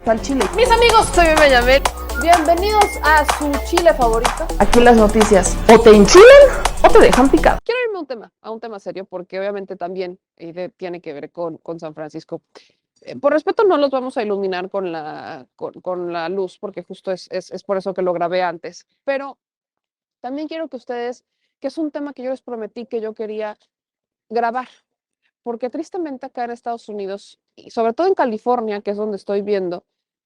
Al chile. Mis amigos, soy Bebe Yamel. Bienvenidos a su chile favorito. Aquí las noticias o te enchilan o te dejan picado. Quiero irme a un tema serio porque obviamente también tiene que ver con San Francisco. Por respeto no los vamos a iluminar con la luz porque justo es por eso que lo grabé antes. Pero también quiero que ustedes, que es un tema que yo les prometí que yo quería grabar, porque tristemente acá en Estados Unidos y sobre todo en California, que es donde estoy viendo,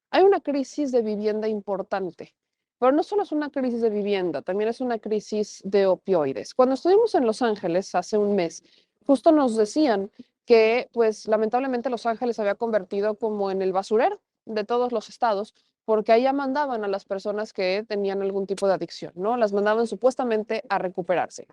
hay una crisis de vivienda importante, pero no solo es una crisis de vivienda, también es una crisis de opioides. Cuando estuvimos en Los Ángeles hace un mes, justo nos decían que, pues, lamentablemente Los Ángeles se había convertido como en el basurero de todos los estados, porque allá mandaban a las personas que tenían algún tipo de adicción, ¿no? Las mandaban supuestamente a recuperarse.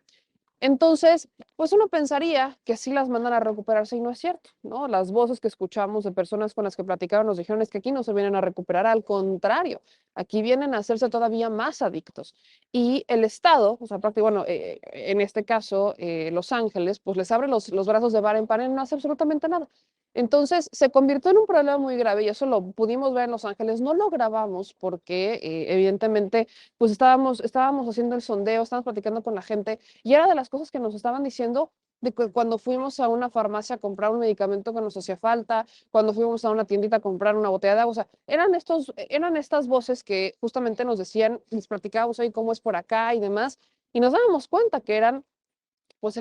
Entonces, pues uno pensaría que sí las mandan a recuperarse y no es cierto, ¿no? Las voces que escuchamos de personas con las que platicaron nos dijeron es que aquí no se vienen a recuperar, al contrario, aquí vienen a hacerse todavía más adictos. Y el Estado, o sea, bueno, en este caso, Los Ángeles, pues les abre los brazos de par en par y no hace absolutamente nada. Entonces, se convirtió en un problema muy grave y eso lo pudimos ver en Los Ángeles. No lo grabamos porque, evidentemente, pues estábamos haciendo el sondeo, estábamos platicando con la gente y era de las cosas que nos estaban diciendo de que cuando fuimos a una farmacia a comprar un medicamento que nos hacía falta, cuando fuimos a una tiendita a comprar una botella de agua, o sea, eran estas voces que justamente nos decían, les platicábamos ahí cómo es por acá y demás, y nos dábamos cuenta que eran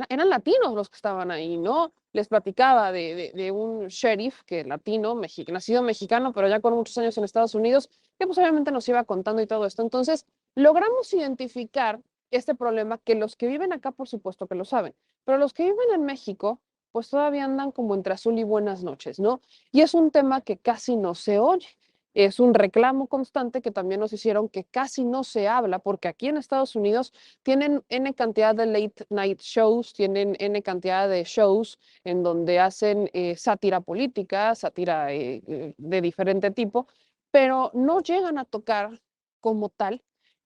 latinos los que estaban ahí, ¿no? Les platicaba de un sheriff que latino, nacido mexicano, pero ya con muchos años en Estados Unidos, que pues obviamente nos iba contando y todo esto. Entonces, logramos identificar este problema que los que viven acá, por supuesto que lo saben, pero los que viven en México, pues todavía andan como entre azul y buenas noches, ¿no? Y es un tema que casi no se oye. Es un reclamo constante que también nos hicieron que casi no se habla, porque aquí en Estados Unidos tienen N cantidad de late night shows, tienen N cantidad de shows en donde hacen sátira política, sátira de diferente tipo, pero no llegan a tocar como tal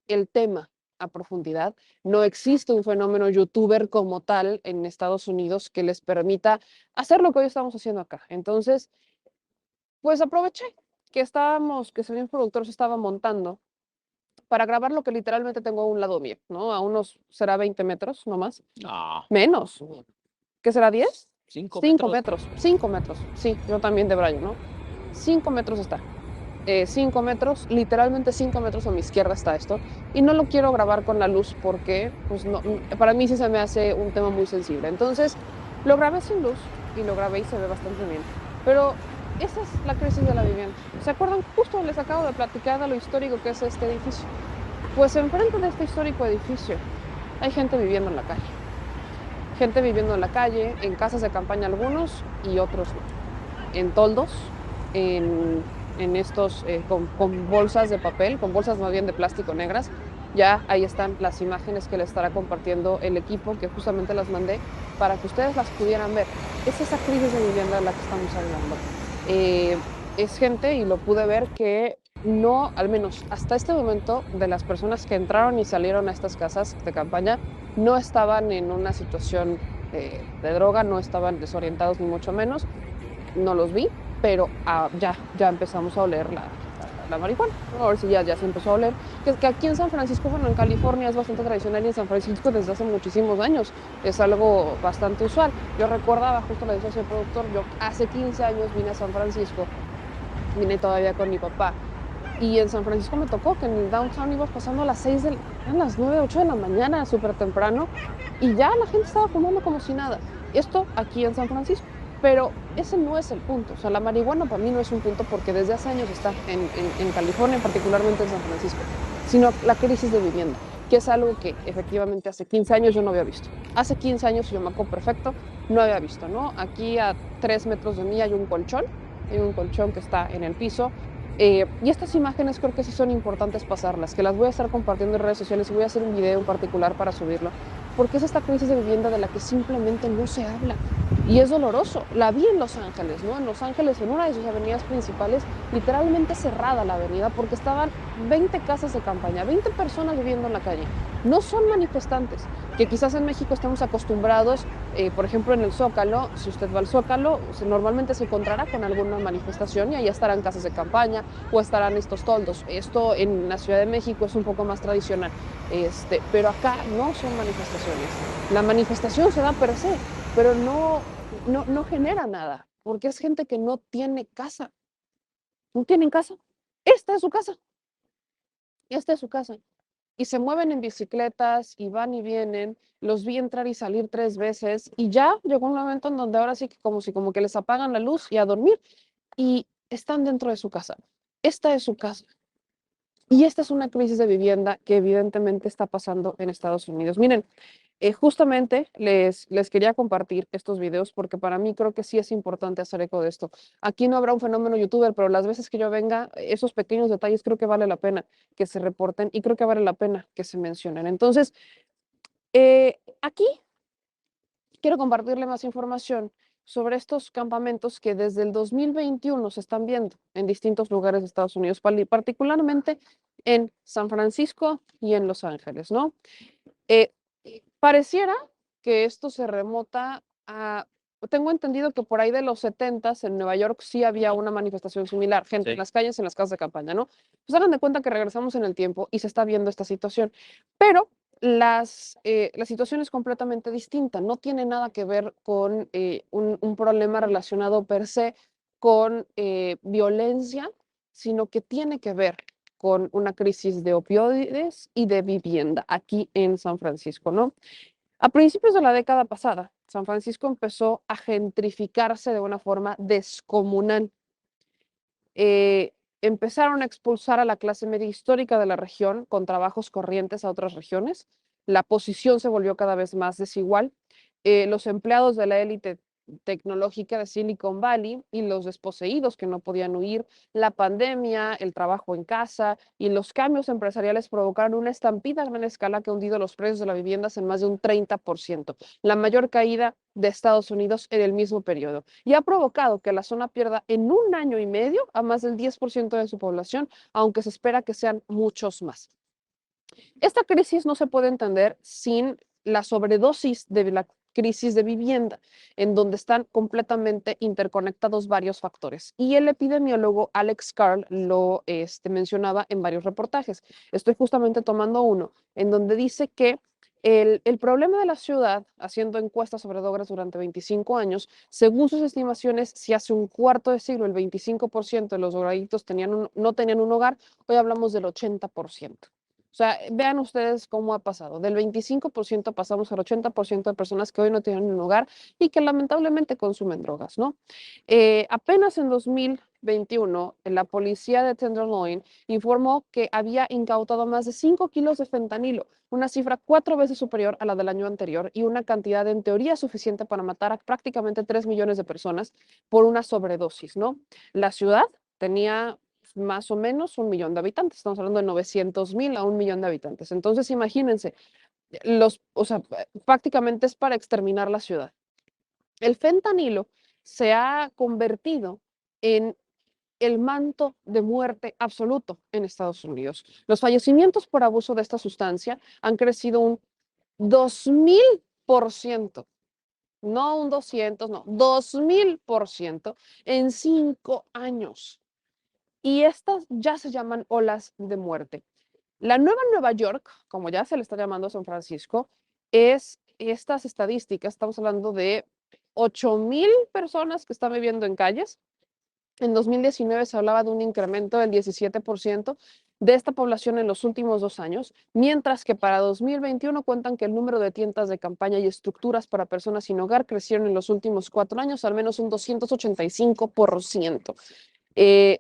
el tema a profundidad. No existe un fenómeno youtuber como tal en Estados Unidos que les permita hacer lo que hoy estamos haciendo acá. Entonces, pues aproveché que el señor productor se estaba montando para grabar lo que literalmente tengo a un lado mío, ¿no? A unos, será 20 metros, no más. No, Menos. ¿Qué será 10? 5 5 metros. metros. 5 metros. Sí, yo también de Brayo, ¿no? 5 metros está. 5 metros, literalmente 5 metros a mi izquierda está esto. Y no lo quiero grabar con la luz porque, pues no, para mí sí se me hace un tema muy sensible. Entonces, lo grabé sin luz y lo grabé y se ve bastante bien. Pero esa es la crisis de la vivienda. ¿Se acuerdan? Justo les acabo de platicar de lo histórico que es este edificio. Pues enfrente de este histórico edificio hay gente viviendo en la calle. Gente viviendo en la calle, en casas de campaña algunos y otros no. En toldos, en estos, con bolsas de papel, con bolsas más bien de plástico negras. Ya ahí están las imágenes que les estará compartiendo el equipo, que justamente las mandé para que ustedes las pudieran ver. Es esa crisis de vivienda de la que estamos hablando. Es gente, y lo pude ver, que no, al menos hasta este momento, de las personas que entraron y salieron a estas casas de campaña, no estaban en una situación de droga, no estaban desorientados ni mucho menos, no los vi, pero ya empezamos a oler la marihuana, ¿no? A ver si ya se empezó a oler, que aquí en San Francisco, bueno, en California es bastante tradicional y en San Francisco desde hace muchísimos años es algo bastante usual. Yo recordaba, justo lo decía el productor, yo hace 15 años vine a San Francisco, vine todavía con mi papá, y en San Francisco me tocó que en el downtown ibas pasando a las 6 eran las 9, 8 de la mañana, súper temprano, y ya la gente estaba fumando como si nada. Esto aquí en San Francisco. Pero ese no es el punto. O sea, la marihuana para mí no es un punto porque desde hace años está en California, particularmente en San Francisco, sino la crisis de vivienda, que es algo que efectivamente hace 15 años yo no había visto. Hace 15 años, yo me acuerdo perfecto, no había visto, ¿no? Aquí a 3 metros de mí hay un colchón que está en el piso. Y estas imágenes creo que sí son importantes pasarlas, que las voy a estar compartiendo en redes sociales y voy a hacer un video en particular para subirlo, porque es esta crisis de vivienda de la que simplemente no se habla. Y es doloroso. La vi en Los Ángeles, ¿no? En Los Ángeles, en una de sus avenidas principales, literalmente cerrada la avenida porque estaban 20 casas de campaña, 20 personas viviendo en la calle. No son manifestantes, que quizás en México estemos acostumbrados, por ejemplo, en el Zócalo, si usted va al Zócalo, normalmente se encontrará con alguna manifestación y ahí estarán casas de campaña o estarán estos toldos. Esto en la Ciudad de México es un poco más tradicional, pero acá no son manifestaciones. La manifestación se da per se, pero no genera nada, porque es gente que no tiene casa. No tienen casa. Esta es su casa. Esta es su casa. Y se mueven en bicicletas y van y vienen. Los vi entrar y salir 3 veces y ya llegó un momento en donde ahora sí que como que les apagan la luz y a dormir y están dentro de su casa. Esta es su casa. Y esta es una crisis de vivienda que evidentemente está pasando en Estados Unidos. Miren, justamente les quería compartir estos videos porque para mí creo que sí es importante hacer eco de esto. Aquí no habrá un fenómeno youtuber, pero las veces que yo venga, esos pequeños detalles creo que vale la pena que se reporten y creo que vale la pena que se mencionen. Entonces, aquí quiero compartirle más información sobre estos campamentos que desde el 2021 se están viendo en distintos lugares de Estados Unidos, particularmente en San Francisco y en Los Ángeles, ¿no? Eh, Pareciera que esto se remota a, tengo entendido que por ahí de los 70s en Nueva York sí había una manifestación similar, gente en las calles, en las casas de campaña, ¿no? Pues hagan de cuenta que regresamos en el tiempo y se está viendo esta situación, pero la situación es completamente distinta, no tiene nada que ver con un problema relacionado per se con violencia, sino que tiene que ver con una crisis de opioides y de vivienda aquí en San Francisco, ¿no? A principios de la década pasada, San Francisco empezó a gentrificarse de una forma descomunal. Empezaron a expulsar a la clase media histórica de la región con trabajos corrientes a otras regiones. La posición se volvió cada vez más desigual. Los empleados de la élite tecnológica de Silicon Valley y los desposeídos que no podían huir, la pandemia, el trabajo en casa y los cambios empresariales provocaron una estampida a gran escala que ha hundido los precios de las viviendas en más de un 30%, la mayor caída de Estados Unidos en el mismo periodo, y ha provocado que la zona pierda en un año y medio a más del 10% de su población, aunque se espera que sean muchos más. Esta crisis no se puede entender sin la sobredosis de la crisis de vivienda, en donde están completamente interconectados varios factores. Y el epidemiólogo Alex Carl lo mencionaba en varios reportajes. Estoy justamente tomando uno, en donde dice que el problema de la ciudad, haciendo encuestas sobre drogas durante 25 años, según sus estimaciones, si hace un cuarto de siglo el 25% de los drogadictos no tenían un hogar, hoy hablamos del 80%. O sea, vean ustedes cómo ha pasado. Del 25% pasamos al 80% de personas que hoy no tienen un hogar y que lamentablemente consumen drogas, ¿no? Apenas en 2021, la policía de Tenderloin informó que había incautado más de 5 kilos de fentanilo, una cifra 4 veces superior a la del año anterior y una cantidad en teoría suficiente para matar a prácticamente 3 millones de personas por una sobredosis, ¿no? La ciudad tenía más o menos 1 millón de habitantes. Estamos hablando de 900,000 a 1 millón de habitantes. Entonces, imagínense, o sea, prácticamente es para exterminar la ciudad. El fentanilo se ha convertido en el manto de muerte absoluto en Estados Unidos. Los fallecimientos por abuso de esta sustancia han crecido un 2000%, no un 200, no, 2000% en 5 años. Y estas ya se llaman olas de muerte. La nueva Nueva York, como ya se le está llamando a San Francisco, es estas estadísticas, estamos hablando de 8,000 personas que están viviendo en calles. En 2019 se hablaba de un incremento del 17% de esta población en los últimos 2 años, mientras que para 2021 cuentan que el número de tiendas de campaña y estructuras para personas sin hogar crecieron en los últimos 4 años al menos un 285%.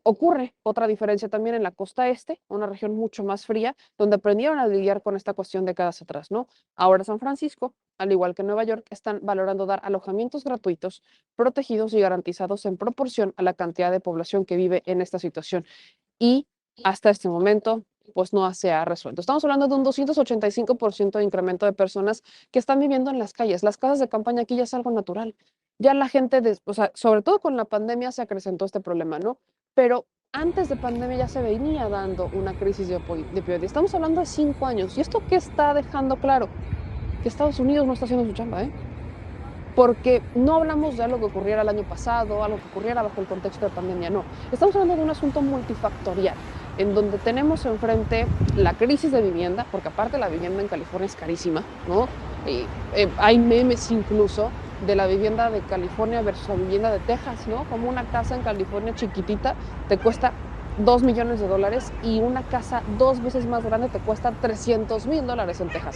Ocurre otra diferencia también en la costa este, una región mucho más fría, donde aprendieron a lidiar con esta cuestión décadas atrás, ¿no? Ahora San Francisco, al igual que Nueva York, están valorando dar alojamientos gratuitos, protegidos y garantizados en proporción a la cantidad de población que vive en esta situación. Y hasta este momento pues no se ha resuelto. Estamos hablando de un 285% de incremento de personas que están viviendo en las calles. Las casas de campaña aquí ya es algo natural. Ya la gente, o sea, sobre todo con la pandemia se acrecentó este problema, ¿no? Pero antes de pandemia ya se venía dando una crisis de opioides. Estamos hablando de 5 años. ¿Y esto qué está dejando claro? Que Estados Unidos no está haciendo su chamba, ¿eh? Porque no hablamos de algo que ocurriera el año pasado, algo que ocurriera bajo el contexto de pandemia, no. Estamos hablando de un asunto multifactorial, en donde tenemos enfrente la crisis de vivienda, porque aparte la vivienda en California es carísima, ¿no? Hay memes incluso de la vivienda de California versus la vivienda de Texas, ¿no? Como una casa en California chiquitita te cuesta $2 millones y una casa 2 veces más grande te cuesta $300,000 en Texas.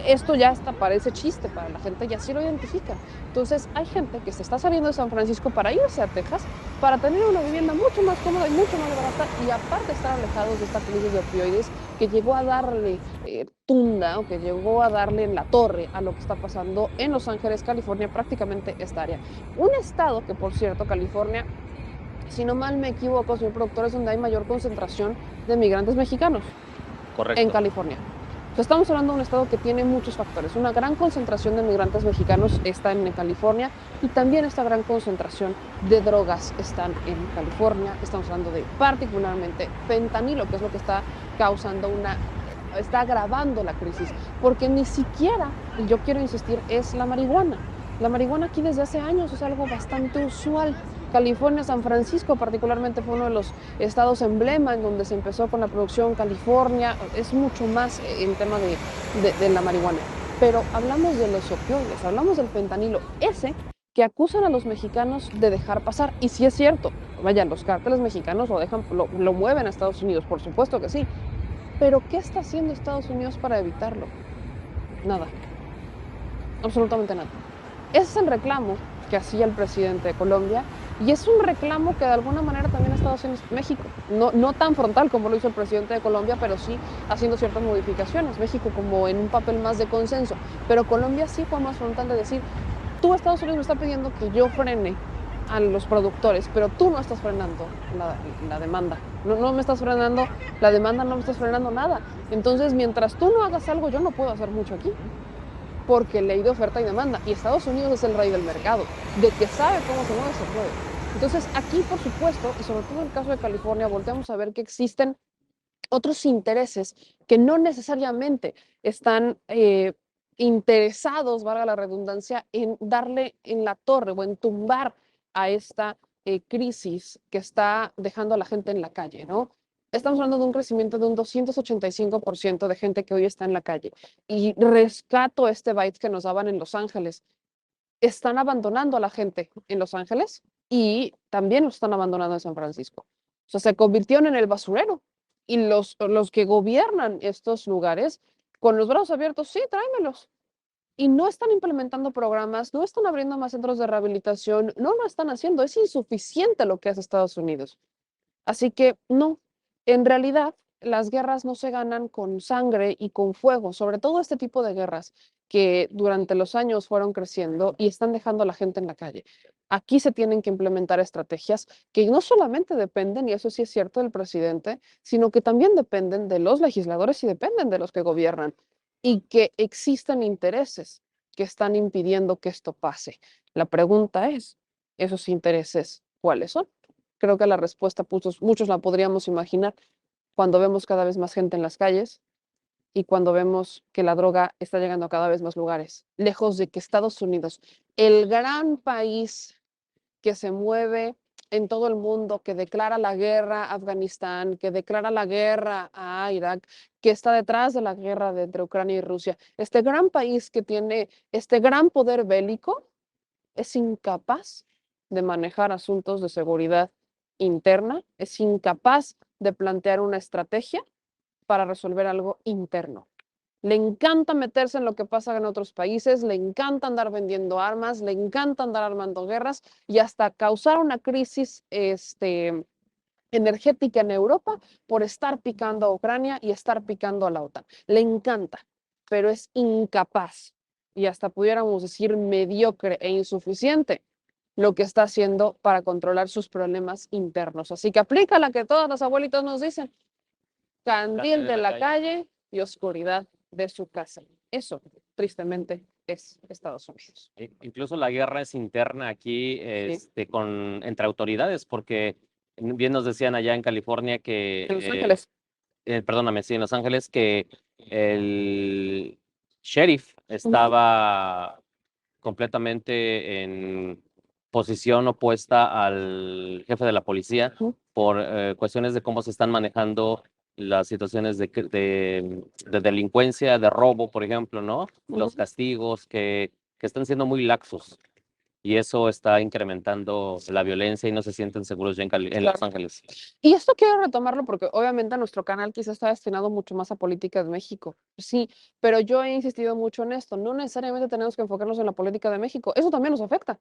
Esto ya hasta parece chiste para la gente y así lo identifica. Entonces hay gente que se está saliendo de San Francisco para irse a Texas para tener una vivienda mucho más cómoda y mucho más barata y aparte estar alejados de esta crisis de opioides que llegó a darle tunda o que llegó a darle en la torre a lo que está pasando en Los Ángeles, California, prácticamente esta área. Un estado que, por cierto, California, si no mal me equivoco, señor productor, es donde hay mayor concentración de migrantes mexicanos en Correcto. California. O sea, estamos hablando de un estado que tiene muchos factores. Una gran concentración de migrantes mexicanos está en California y también esta gran concentración de drogas están en California. Estamos hablando de particularmente fentanilo, que es lo que está causando está agravando la crisis, porque ni siquiera, y yo quiero insistir, es la marihuana. La marihuana aquí desde hace años es algo bastante usual. California, San Francisco particularmente fue uno de los estados emblema en donde se empezó con la producción. California es mucho más el tema de la marihuana. Pero hablamos de los opioides, hablamos del fentanilo, ese que acusan a los mexicanos de dejar pasar. Y sí es cierto, vaya, los cárteles mexicanos lo mueven a Estados Unidos, por supuesto que sí. Pero ¿qué está haciendo Estados Unidos para evitarlo? Nada, absolutamente nada. Ese es el reclamo que hacía el presidente de Colombia y es un reclamo que de alguna manera también ha estado haciendo México. No tan frontal como lo hizo el presidente de Colombia, pero sí haciendo ciertas modificaciones. México como en un papel más de consenso, pero Colombia sí fue más frontal de decir, tú Estados Unidos me está pidiendo que yo frene a los productores, pero tú no estás frenando la demanda. No me estás frenando la demanda, no me estás frenando nada. Entonces, mientras tú no hagas algo, yo no puedo hacer mucho aquí, porque ley de oferta y demanda, y Estados Unidos es el rey del mercado, de que sabe cómo se mueve, se mueve. Entonces, aquí, por supuesto, y sobre todo en el caso de California, volteamos a ver que existen otros intereses que no necesariamente están interesados, valga la redundancia, en darle en la torre o en tumbar a esta crisis que está dejando a la gente en la calle, ¿no? Estamos hablando de un crecimiento de un 285% de gente que hoy está en la calle. Y rescato este byte que nos daban en Los Ángeles. Están abandonando a la gente en Los Ángeles y también lo están abandonando en San Francisco. O sea, se convirtieron en el basurero. Y los que gobiernan estos lugares, con los brazos abiertos, sí, tráemelos. Y no están implementando programas, no están abriendo más centros de rehabilitación, no lo están haciendo. Es insuficiente lo que hace Estados Unidos. Así que no, en realidad las guerras no se ganan con sangre y con fuego, sobre todo este tipo de guerras que durante los años fueron creciendo y están dejando a la gente en la calle. Aquí se tienen que implementar estrategias que no solamente dependen, y eso sí es cierto, del presidente, sino que también dependen de los legisladores y dependen de los que gobiernan y que existen intereses que están impidiendo que esto pase. La pregunta es, ¿esos intereses cuáles son? Creo que la respuesta muchos la podríamos imaginar cuando vemos cada vez más gente en las calles y cuando vemos que la droga está llegando a cada vez más lugares, lejos de que Estados Unidos, el gran país que se mueve en todo el mundo, que declara la guerra a Afganistán, que declara la guerra a Irak, que está detrás de la guerra entre Ucrania y Rusia, este gran país que tiene este gran poder bélico, es incapaz de manejar asuntos de seguridad interna, es incapaz de plantear una estrategia para resolver algo interno. Le encanta meterse en lo que pasa en otros países, le encanta andar vendiendo armas, le encanta andar armando guerras y hasta causar una crisis energética en Europa por estar picando a Ucrania y estar picando a la OTAN. Le encanta, pero es incapaz y hasta pudiéramos decir mediocre e insuficiente lo que está haciendo para controlar sus problemas internos. Así que aplica la que todas las abuelitas nos dicen. candil de la calle y oscuridad de su casa. Eso, tristemente, es Estados Unidos. Incluso la guerra es interna aquí entre autoridades, porque bien nos decían allá en California que, En Los Ángeles. Perdóname, sí, en Los Ángeles, que el sheriff estaba completamente en posición opuesta al jefe de la policía por cuestiones de cómo se están manejando las situaciones de delincuencia, de robo, por ejemplo, ¿no? Los castigos que están siendo muy laxos. Y eso está incrementando la violencia y no se sienten seguros ya en Los Ángeles. Y esto quiero retomarlo porque obviamente nuestro canal quizás está destinado mucho más a política de México. Sí, pero yo he insistido mucho en esto. No necesariamente tenemos que enfocarnos en la política de México. Eso también nos afecta.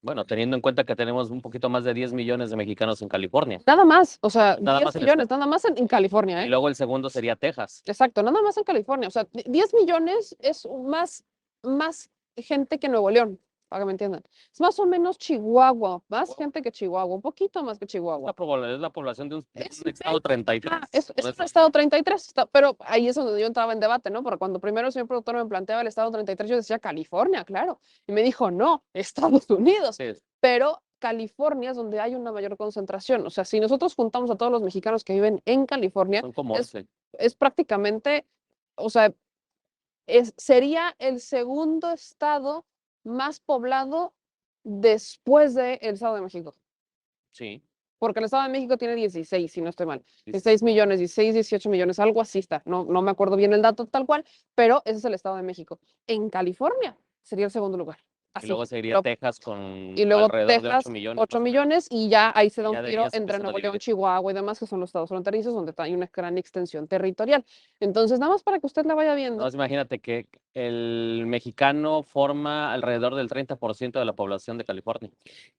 Bueno, teniendo en cuenta que tenemos un poquito más de 10 millones de mexicanos en California. Nada más, o sea, Nada 10 más en millones, nada más en California, ¿eh? Y luego el segundo sería Texas. Exacto, nada más en California. O sea, 10 millones es más gente que Nuevo León, para que me entiendan. Es más o menos Chihuahua, más gente que Chihuahua, un poquito más que Chihuahua. Es la población de un Es estado 33. Es un estado 33, pero ahí es donde yo entraba en debate, ¿no? Porque cuando primero el señor productor me planteaba el estado 33, yo decía California, claro. Y me dijo, no, Estados Unidos. Sí. Pero California es donde hay una mayor concentración. O sea, si nosotros juntamos a todos los mexicanos que viven en California, Son como 11. es prácticamente, o sea, sería el segundo estado más poblado después del Estado de México. Sí. Porque el Estado de México tiene 16, si no estoy mal. 16 millones, 16, 18 millones, algo así está. No me acuerdo bien el dato tal cual, pero ese es el Estado de México. En California sería el segundo lugar. Así. Y luego seguiría Texas con alrededor de Texas, 8 millones. 8 millones y ya ahí se da Ya un de tiro ahí se entre empiezan a Nuevo León, dividir. Chihuahua y demás, que son los estados fronterizos, donde hay una gran extensión territorial. Entonces, nada más para que usted la vaya viendo. No, imagínate que el mexicano forma alrededor del 30% de la población de California.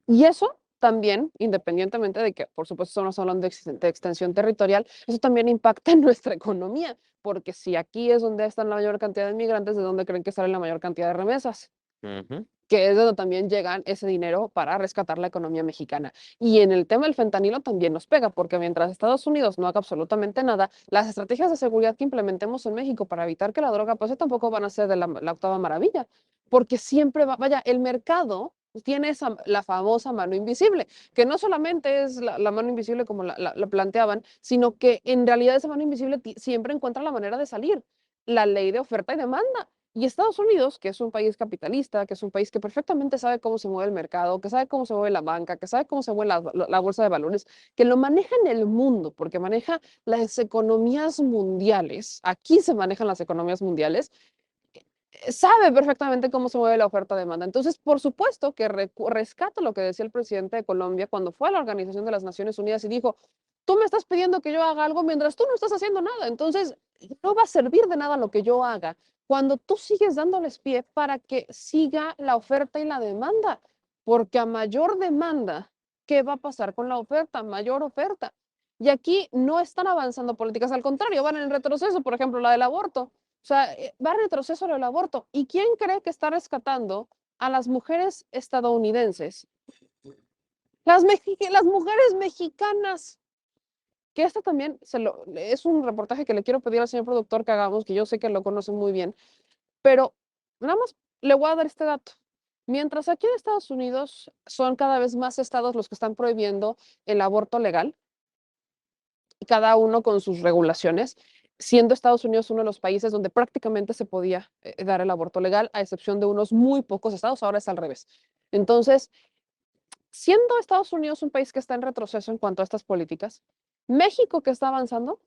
Y eso también, independientemente de que, por supuesto, estamos hablando de extensión territorial, eso también impacta en nuestra economía, porque si aquí es donde están la mayor cantidad de migrantes, ¿de dónde creen que sale la mayor cantidad de remesas? Que es donde también llegan ese dinero para rescatar la economía mexicana. Y en el tema del fentanilo también nos pega, porque mientras Estados Unidos no haga absolutamente nada, las estrategias de seguridad que implementemos en México para evitar que la droga pase tampoco van a ser de la octava maravilla, porque siempre vaya, el mercado tiene la famosa mano invisible, que no solamente es la mano invisible como la planteaban, sino que en realidad esa mano invisible siempre encuentra la manera de salir, la ley de oferta y demanda. Y Estados Unidos, que es un país capitalista, que es un país que perfectamente sabe cómo se mueve el mercado, que sabe cómo se mueve la banca, que sabe cómo se mueve la bolsa de valores, que lo maneja en el mundo, porque maneja las economías mundiales. Aquí se manejan las economías mundiales. Sabe perfectamente cómo se mueve la oferta-demanda. Entonces, por supuesto que rescato lo que decía el presidente de Colombia cuando fue a la Organización de las Naciones Unidas y dijo, tú me estás pidiendo que yo haga algo mientras tú no estás haciendo nada. Entonces, no va a servir de nada lo que yo haga cuando tú sigues dándoles pie para que siga la oferta y la demanda. Porque a mayor demanda, ¿qué va a pasar con la oferta? Mayor oferta. Y aquí no están avanzando políticas, al contrario, van en retroceso, por ejemplo, la del aborto. O sea, va en retroceso el aborto. ¿Y quién cree que está rescatando a las mujeres estadounidenses? Las mujeres mexicanas. Que esto también es un reportaje que le quiero pedir al señor productor que hagamos, que yo sé que lo conoce muy bien, pero nada más le voy a dar este dato. Mientras aquí en Estados Unidos son cada vez más estados los que están prohibiendo el aborto legal, y cada uno con sus regulaciones, siendo Estados Unidos uno de los países donde prácticamente se podía dar el aborto legal, a excepción de unos muy pocos estados, ahora es al revés. Entonces, siendo Estados Unidos un país que está en retroceso en cuanto a estas políticas, México que está avanzando,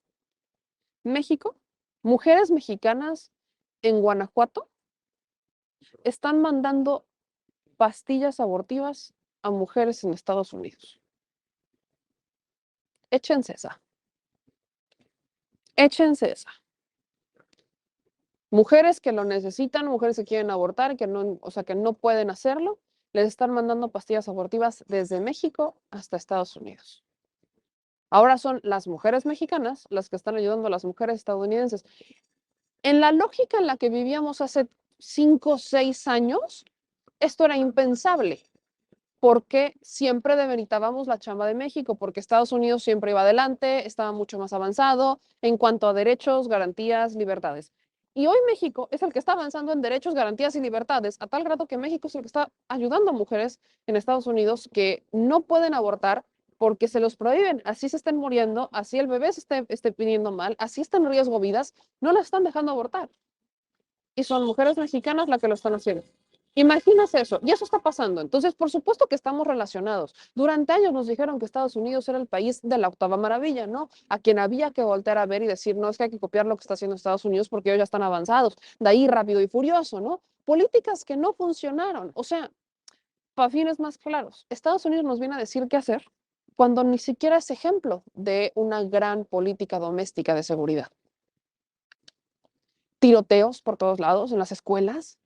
México, mujeres mexicanas en Guanajuato están mandando pastillas abortivas a mujeres en Estados Unidos. Échense esa. Échense esa. Mujeres que lo necesitan, mujeres que quieren abortar, que no, o sea, que no pueden hacerlo, les están mandando pastillas abortivas desde México hasta Estados Unidos. Ahora son las mujeres mexicanas las que están ayudando a las mujeres estadounidenses. En la lógica en la que vivíamos hace 5 o 6 años, esto era impensable. porque siempre demeritábamos la chamba de México, porque Estados Unidos siempre iba adelante, estaba mucho más avanzado en cuanto a derechos, garantías, libertades. Y hoy México es el que está avanzando en derechos, garantías y libertades, a tal grado que México es el que está ayudando a mujeres en Estados Unidos que no pueden abortar porque se los prohíben, así se estén muriendo, así el bebé se esté pidiendo mal, así están en riesgo vidas, no las están dejando abortar. Y son mujeres mexicanas las que lo están haciendo. Imagínate eso, y eso está pasando. Entonces, por supuesto que estamos relacionados. Durante años nos dijeron que Estados Unidos era el país de la octava maravilla, ¿no? A quien había que voltear a ver y decir, no, es que hay que copiar lo que está haciendo Estados Unidos porque ellos ya están avanzados. De ahí Rápido y Furioso, ¿no? Políticas que no funcionaron. O sea, para fines más claros, Estados Unidos nos viene a decir qué hacer cuando ni siquiera es ejemplo de una gran política doméstica de seguridad. Tiroteos por todos lados, en las escuelas,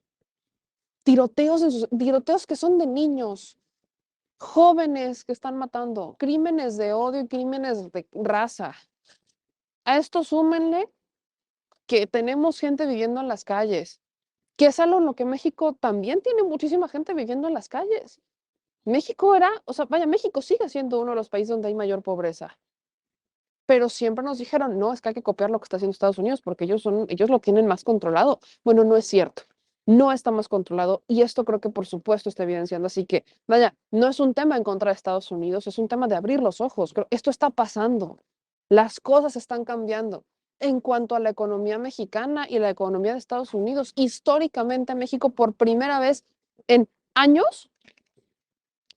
tiroteos que son de niños, jóvenes que están matando, crímenes de odio y crímenes de raza. A esto súmenle que tenemos gente viviendo en las calles, que es algo en lo que México también tiene muchísima gente viviendo en las calles. México era, o sea, vaya, México sigue siendo uno de los países donde hay mayor pobreza. Pero siempre nos dijeron, no, es que hay que copiar lo que está haciendo Estados Unidos porque ellos lo tienen más controlado. Bueno, no es cierto. No está más controlado y esto creo que por supuesto está evidenciando. Así que, vaya, no es un tema en contra de Estados Unidos, es un tema de abrir los ojos. Esto está pasando. Las cosas están cambiando. En cuanto a la economía mexicana y la economía de Estados Unidos, históricamente México por primera vez en años,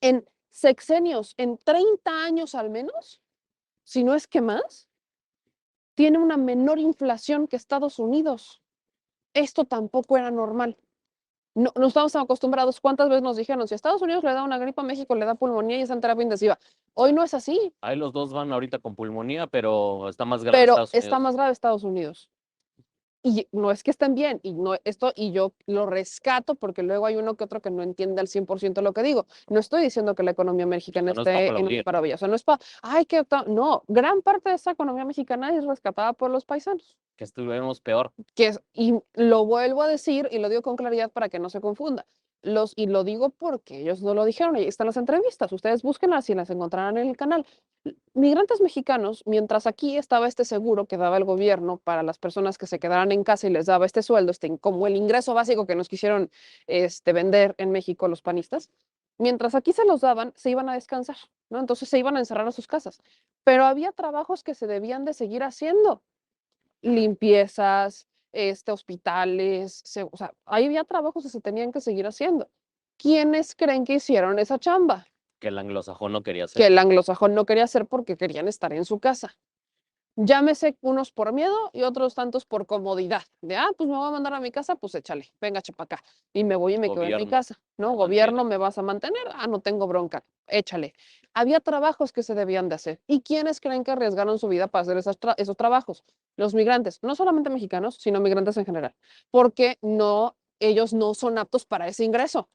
en sexenios, en 30 años al menos, si no es que más, tiene una menor inflación que Estados Unidos. Esto tampoco era normal. No estamos acostumbrados. ¿Cuántas veces nos dijeron, si a Estados Unidos le da una gripa, a México le da pulmonía y está en terapia intensiva? Hoy no es así. Ahí los dos van ahorita con pulmonía, pero está más grave Pero Estados está Unidos. más grave Estados Unidos. Y no es que estén bien, y yo lo rescato porque luego hay uno que otro que no entiende al 100% lo que digo. No estoy diciendo que la economía mexicana No es para esté en una aplaudir. maravilla, o sea, no es para, ay, no, gran parte de esa economía mexicana es rescatada por los paisanos. Que estuvimos peor. Y lo vuelvo a decir y lo digo con claridad para que no se confunda. Y lo digo porque ellos no lo dijeron, ahí están las entrevistas, ustedes búsquenlas y las encontrarán en el canal. Migrantes mexicanos, mientras aquí estaba este seguro que daba el gobierno para las personas que se quedaran en casa y les daba este sueldo, como el ingreso básico que nos quisieron vender en México los panistas, mientras aquí se los daban, se iban a descansar, ¿no? Entonces se iban a encerrar a sus casas. Pero había trabajos que se debían de seguir haciendo, limpiezas, hospitales, o sea, ahí había trabajos que se tenían que seguir haciendo. ¿Quiénes creen que hicieron esa chamba? Que el anglosajón no quería hacer. Que el anglosajón no quería hacer porque querían estar en su casa. Llámese unos por miedo y otros tantos por comodidad. Pues me voy a mandar a mi casa, pues échale, venga, chepa acá. Y me voy y me quedo en mi Gobierno casa, ¿no? me Gobierno, mantiene. ¿me vas a mantener? No tengo bronca, échale. Había trabajos que se debían de hacer. ¿Y quiénes creen que arriesgaron su vida para hacer esos trabajos? Los migrantes, no solamente mexicanos, sino migrantes en general, porque ellos no son aptos para ese ingreso.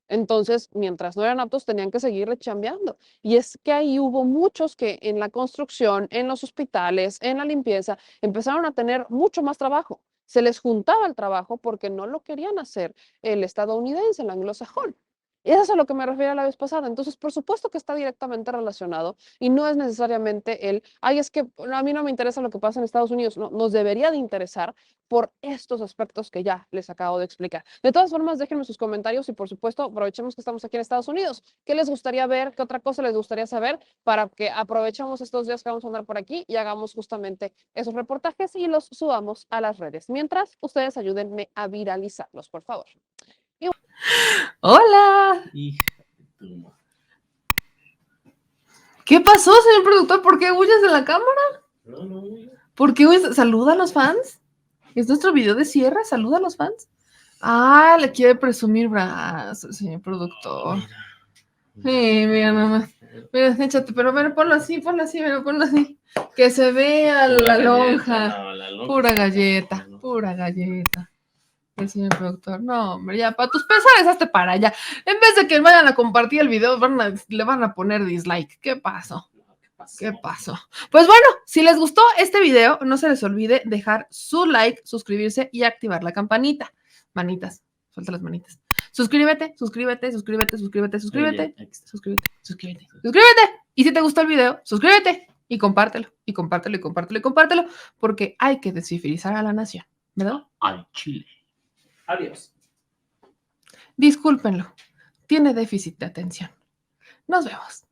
Entonces, mientras no eran aptos, tenían que seguirle chambeando. Y es que ahí hubo muchos que en la construcción, en los hospitales, en la limpieza, empezaron a tener mucho más trabajo. Se les juntaba el trabajo porque no lo querían hacer el estadounidense, el anglosajón. Y eso es a lo que me refería la vez pasada. Entonces, por supuesto que está directamente relacionado y no es necesariamente es que a mí no me interesa lo que pasa en Estados Unidos. No, nos debería de interesar por estos aspectos que ya les acabo de explicar. De todas formas, déjenme sus comentarios y por supuesto aprovechemos que estamos aquí en Estados Unidos. ¿Qué les gustaría ver? ¿Qué otra cosa les gustaría saber? Para que aprovechemos estos días que vamos a andar por aquí y hagamos justamente esos reportajes y los subamos a las redes. Mientras, ustedes ayúdenme a viralizarlos, por favor. ¡Hola! ¿Qué pasó, señor productor? ¿Por qué huyes de la cámara? No. ¿Por qué huyes? ¿Saluda a los fans? ¿Es nuestro video de cierre? ¿Saluda a los fans? Le quiere presumir brazos, señor productor. Sí, mira nada más. Mira, échate, pero bueno, ponlo así, ponlo así. Que se vea la lonja. Pura galleta. El señor productor, no, hombre, ya, para tus pesares, hazte para allá. En vez de que vayan a compartir el video, le van a poner dislike. ¿Qué pasó? Pues bueno, si les gustó este video, no se les olvide dejar su like, suscribirse y activar la campanita. Manitas, suelta las manitas. Suscríbete, suscríbete, suscríbete, suscríbete, Muy suscríbete. bien, extra. Suscríbete, suscríbete, suscríbete. Y si te gustó el video, suscríbete y compártelo, y compártelo, y compártelo, y compártelo, porque hay que descifrizar a la nación, ¿verdad? Al chile. Adiós. Discúlpenlo, tiene déficit de atención. Nos vemos.